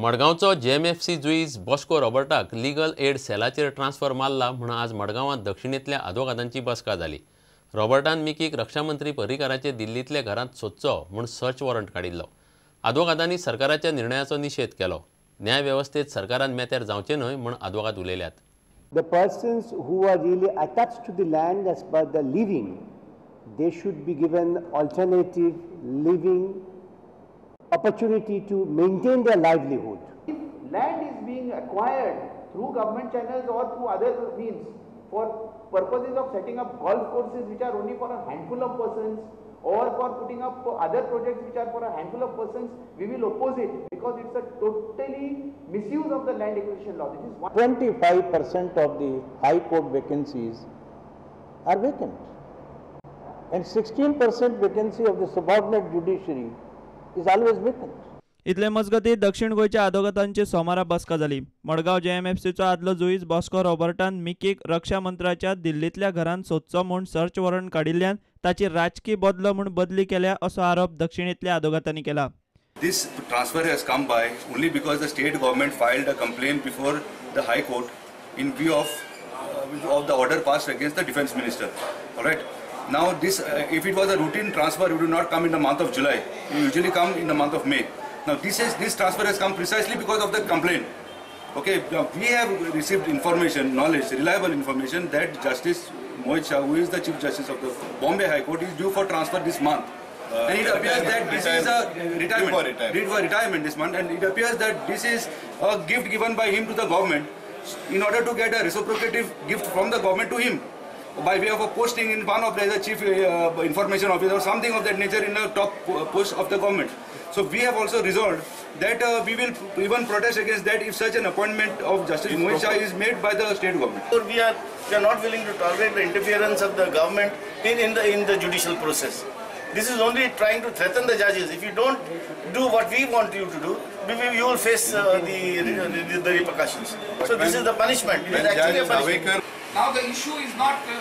मडगांवचो JMFC जुईज Bosco रॉबर्टाक legal aid सेलाचेर ट्रान्स्फर मारला म्हूण आज मडगांवांत दक्षिणेंतल्या आदवोगादांची बसका जाली। रॉबर्टान मिकीक रक्षामंत्री पर्रीकाराचे दिल्लींतल्या घरांत सोदचो म्हूण सर्च वॉरंट काडिल्लो। आदवोगादांनी सरकाराच्या निर्णयाचो निशेध केलो। न्याय वेवस्थेत सरकारान मेतेर जावचें न्हय म्हूण आदवोगाद उलयल्यात। The persons who are really attached to the land as per the living, they should be given alternative living opportunity to maintain their livelihood. If land is being acquired through government channels or through other means for purposes of setting up golf courses which are only for a handful of persons or for putting up other projects which are for a handful of persons, we will oppose it because it's a totally misuse of the land acquisition law. This is 25% of the High Court vacancies are vacant, and 16% vacancy of the subordinate judiciary is always vacant. इतले मजगती दक्षिण गोयच्या आदवोगादांची सोमारा बसका जाली। मडगांव JMFCचो आदलो जुईज Bosco रॉबर्टान मिकीक रक्षा मंत्र्याच्या दिल्लींतल्या घरांत सोदचो म्हूण search warrant काडिल्ल्यान ताची राजकी बदलो म्हूण बदली केल्या असो आरोप दक्षिणेंतल्या आदवोगादांनी केला। This transfer has come by only because the state government filed a complaint before the High Court in view of the order passed against the defence minister. All right. Now this, if it was a routine transfer, it would not come in the month of July. It usually come in the month of May. Now this transfer has come precisely because of the complaint. Okay, now we have received information, knowledge, reliable information that Justice Mohit Shah, who is the Chief Justice of the Bombay High Court, is due for transfer this month. And it appears that this is a retirement this month, and it appears that this is a gift given by him to the government in order to get a reciprocative gift from the government to him, by way of a posting in one of the chief information officer or something of that nature in a top post of the government. So we have also resolved that we will even protest against that if such an appointment of Justice Mohit Shah is made by the state government. So we are not willing to tolerate the interference of the government in the judicial process. This is only trying to threaten the judges. If you don't do what we want you to do, you will face the repercussions. So this is the punishment. It is actually a punishment. Now the issue is not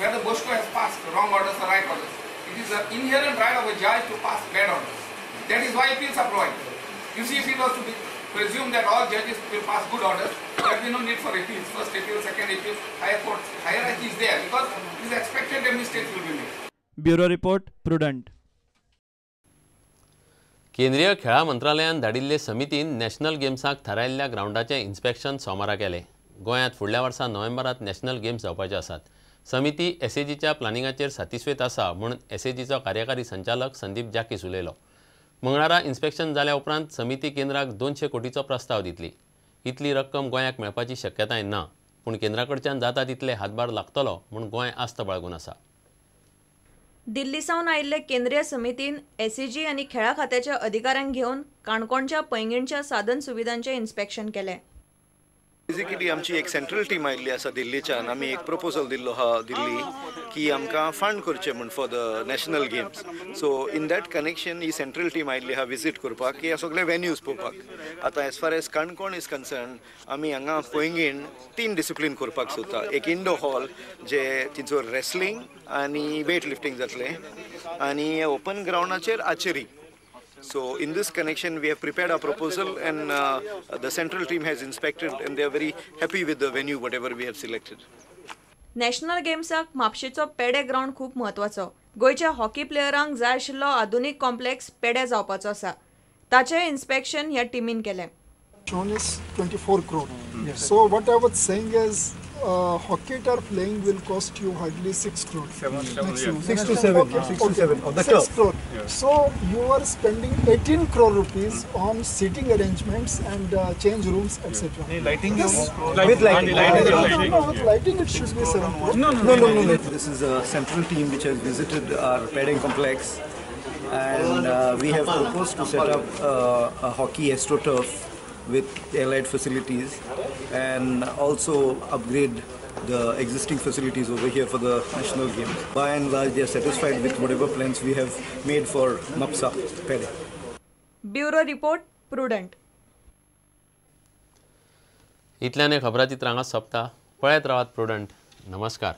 whether Bosco has passed wrong orders or right orders. It is the inherent right of a judge to pass bad orders. That is why appeals are provided. You see, if it was to be presumed that all judges will pass good orders, there will be no need for appeals. First appeal, second appeal, higher court, hierarchy is there because it is expected that mistakes will be made. Bureau report prudent. केंद्रीय खेळा मंत्रालयान धाडिल्ले समितीन national गेम्साक थारायल्ल्या ग्राउंडाचें inspection सोमारा केलें। गोंयांत फुडल्या वर्सा नोव्हेंबरांत national games जावपाचे आसात। समिती SAGच्या प्लॅनिंगाचेर सातिस्वेत आसा म्हूण SAGचो कार्यकारी संचालक संदीप जाकीस उलयलो। मंगळारा इन्स्पेक्शन जाल्या उपरांत समिती केंद्राक 200 कोटीचो प्रस्ताव दितली। इतली रक्कम गोंयाक मेळपाची शक्यताय ना, पूण केंद्राकडच्यान जाता तितले हातभार लागतलो म्हूण गोंय आस्त बाळगून आसा। दिल्ली सावन आयिल्ले केंद्रीय समितीन SAG आनी खेळा खात्याच्या अधिकाऱ्यांक घेवन काणकोणच्या पैंगीणच्या साधन सुविधांचे इन्स्पेक्शन केले। बेसिकली आमची एक सेंट्रल टीम आयिल्ली आसा दिल्लीच्यान। आमी एक प्रपोजल दिल्लो आहा दिल्ली की आमकां फंड करचे म्हूण for the national games. So in that connection ही सेंट्रल टीम आयिल्ली आहा विजीट करपाक, की सगळे वेन्यूज पळोवपाक। आतां as far as Canacona is concern, आमी हांगा पैंगीण 3 डिसिप्लीन करपाक सोदता। एक इंडो हॉल जे तिचो रेसलिंग आनी वेट लिफ्टिंग जातलें, आनी ओपन ग्राउंडाचेर archery. So in this connection we have prepared our proposal, and the central team has inspected and they are very happy with the venue whatever we have selected. National गेम्साक म्हापशेचो Peddem ground खूब म्हत्वाचो। गोंयच्या hockey प्लेयरांक जाय आशिल्लो आधुनीक complex पेडे जावपाचो आसा। ताचें इन्स्पेक्शन ह्या टीमीन केलें। Shown is 24 crore. Yes. So what I was saying is hockey turf playing will cost you hardly 6 crore. 6 to 7. Okay. 6 to 7 of the 6 crore. Yes. So you are spending 18 crore rupees on seating arrangements and change rooms, etc. Lighting this, with lighting. No, with lighting it should be 7 crore. No. This is a central team which has visited our padding complex, and we have proposed to set up a hockey astroturf with allied facilities, and also upgrade the existing facilities over here for the national games. By and large, they are satisfied with whatever plans we have made for MAPSA Pede. Bureau report prudent. इतल्यान खबराचित्रांगा सोंपता। पळयत रावात prudent. नमस्कार।